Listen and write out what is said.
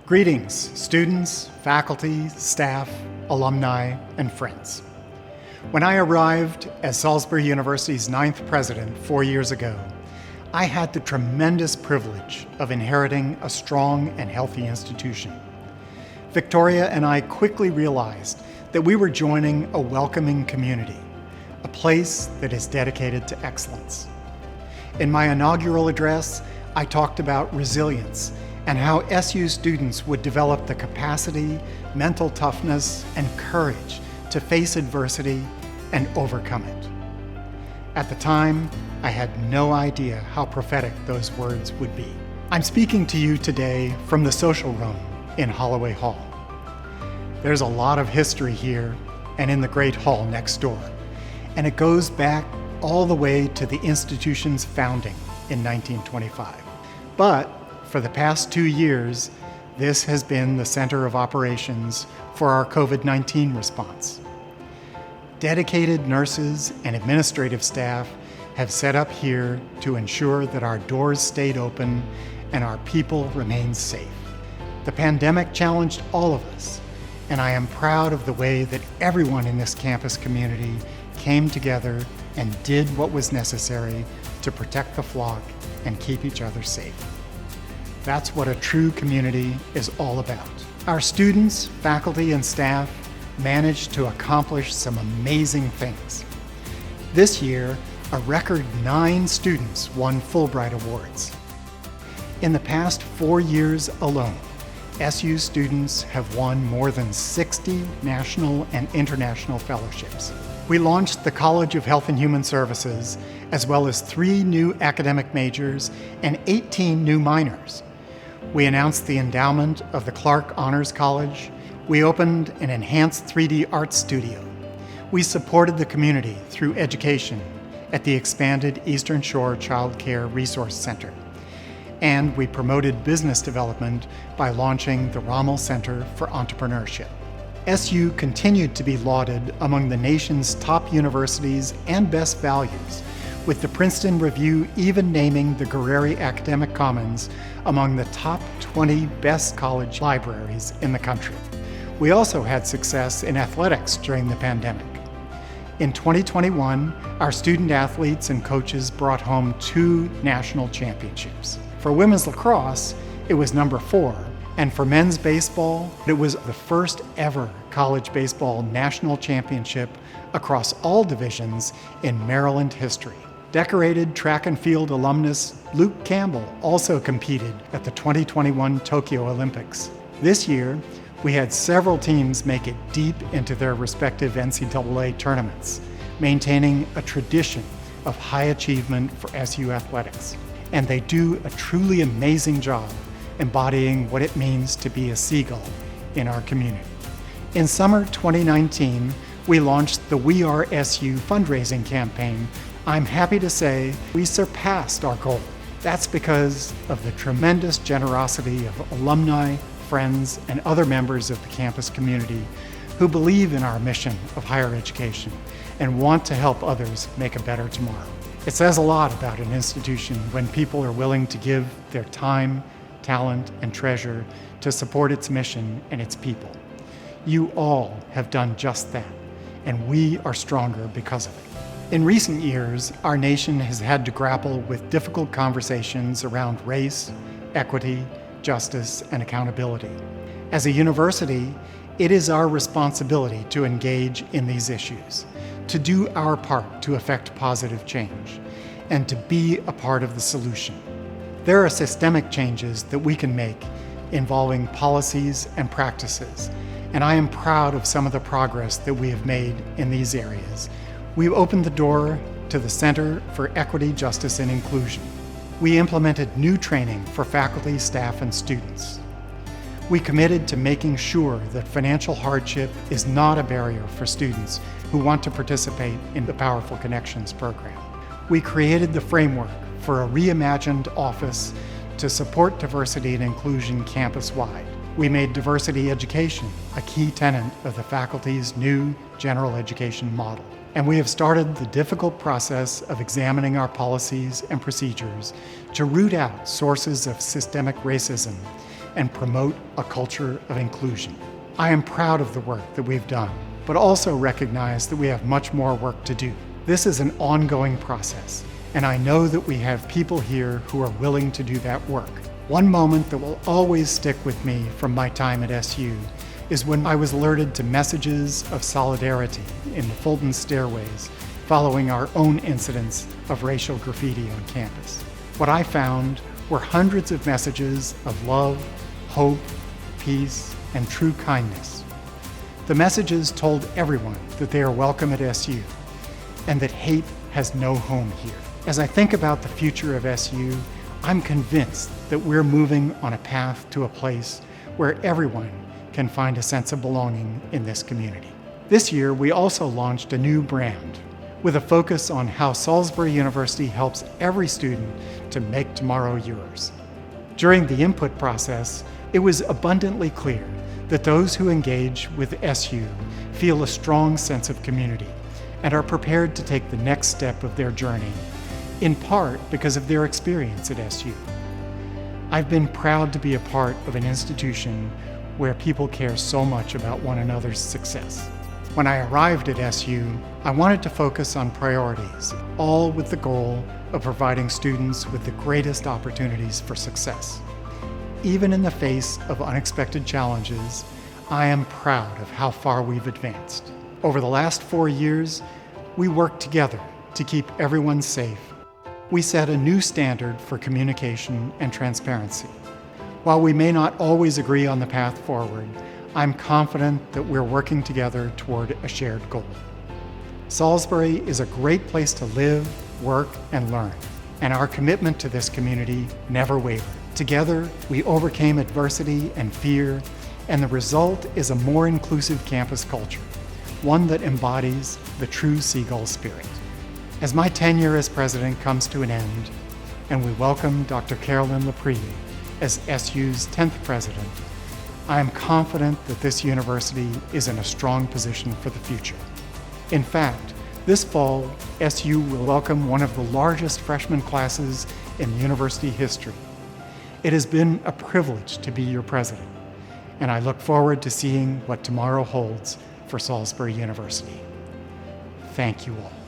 Greetings, students, faculty, staff, alumni, and friends. When I arrived as Salisbury University's 9th president 4 years ago, I had the tremendous privilege of inheriting a strong and healthy institution. Victoria and I quickly realized that we were joining a welcoming community, a place that is dedicated to excellence. In my inaugural address, I talked about resilience and how SU students would develop the capacity, mental toughness, and courage to face adversity and overcome it. At the time, I had no idea how prophetic those words would be. I'm speaking to you today from the social room in Holloway Hall. There's a lot of history here and in the great hall next door, and it goes back all the way to the institution's founding in 1925. But for the past 2 years, this has been the center of operations for our COVID-19 response. Dedicated nurses and administrative staff have set up here to ensure that our doors stayed open and our people remained safe. The pandemic challenged all of us, and I am proud of the way that everyone in this campus community came together and did what was necessary to protect the flock and keep each other safe. That's what a true community is all about. Our students, faculty, and staff managed to accomplish some amazing things. This year, a record 9 students won Fulbright Awards. In the past 4 years alone, SU students have won more than 60 national and international fellowships. We launched the College of Health and Human Services, as well as 3 new academic majors and 18 new minors. We announced the endowment of the Clark Honors College. We opened an enhanced 3D art studio. We supported the community through education at the expanded Eastern Shore Child Care Resource Center. And we promoted business development by launching the Rommel Center for Entrepreneurship. SU continued to be lauded among the nation's top universities and best values, with the Princeton Review even naming the Guerreri Academic Commons among the top 20 best college libraries in the country. We also had success in athletics during the pandemic. In 2021, our student athletes and coaches brought home 2 national championships. For women's lacrosse, it was number 4, and for men's baseball, it was the first ever college baseball national championship across all divisions in Maryland history. Decorated track and field alumnus Luke Campbell also competed at the 2021 Tokyo Olympics. This year, we had several teams make it deep into their respective NCAA tournaments, maintaining a tradition of high achievement for SU athletics. And they do a truly amazing job embodying what it means to be a Seagull in our community. In summer 2019, we launched the We Are SU fundraising campaign. I'm happy to say we surpassed our goal. That's because of the tremendous generosity of alumni, friends, and other members of the campus community who believe in our mission of higher education and want to help others make a better tomorrow. It says a lot about an institution when people are willing to give their time, talent, and treasure to support its mission and its people. You all have done just that, and we are stronger because of it. In recent years, our nation has had to grapple with difficult conversations around race, equity, justice, and accountability. As a university, it is our responsibility to engage in these issues, to do our part to effect positive change, and to be a part of the solution. There are systemic changes that we can make involving policies and practices, and I am proud of some of the progress that we have made in these areas. We've opened the door to the Center for Equity, Justice, and Inclusion. We implemented new training for faculty, staff, and students. We committed to making sure that financial hardship is not a barrier for students who want to participate in the Powerful Connections program. We created the framework for a reimagined office to support diversity and inclusion campus-wide. We made diversity education a key tenet of the faculty's new general education model. And we have started the difficult process of examining our policies and procedures to root out sources of systemic racism and promote a culture of inclusion. I am proud of the work that we've done, but also recognize that we have much more work to do. This is an ongoing process, and I know that we have people here who are willing to do that work. One moment that will always stick with me from my time at SU is when I was alerted to messages of solidarity in the Fulton stairways following our own incidents of racial graffiti on campus. What I found were hundreds of messages of love, hope, peace, and true kindness. The messages told everyone that they are welcome at SU and that hate has no home here. As I think about the future of SU, I'm convinced that we're moving on a path to a place where everyone can find a sense of belonging in this community. This year, we also launched a new brand with a focus on how Salisbury University helps every student to make tomorrow yours. During the input process, it was abundantly clear that those who engage with SU feel a strong sense of community and are prepared to take the next step of their journey, in part because of their experience at SU. I've been proud to be a part of an institution where people care so much about one another's success. When I arrived at SU, I wanted to focus on priorities, all with the goal of providing students with the greatest opportunities for success. Even in the face of unexpected challenges, I am proud of how far we've advanced. Over the last 4 years, we worked together to keep everyone safe. We set a new standard for communication and transparency. While we may not always agree on the path forward, I'm confident that we're working together toward a shared goal. Salisbury is a great place to live, work, and learn, and our commitment to this community never wavered. Together, we overcame adversity and fear, and the result is a more inclusive campus culture, one that embodies the true Seagull spirit. As my tenure as president comes to an end, and we welcome Dr. Carolyn Laprie as SU's 10th president, I am confident that this university is in a strong position for the future. In fact, this fall, SU will welcome one of the largest freshman classes in university history. It has been a privilege to be your president, and I look forward to seeing what tomorrow holds for Salisbury University. Thank you all.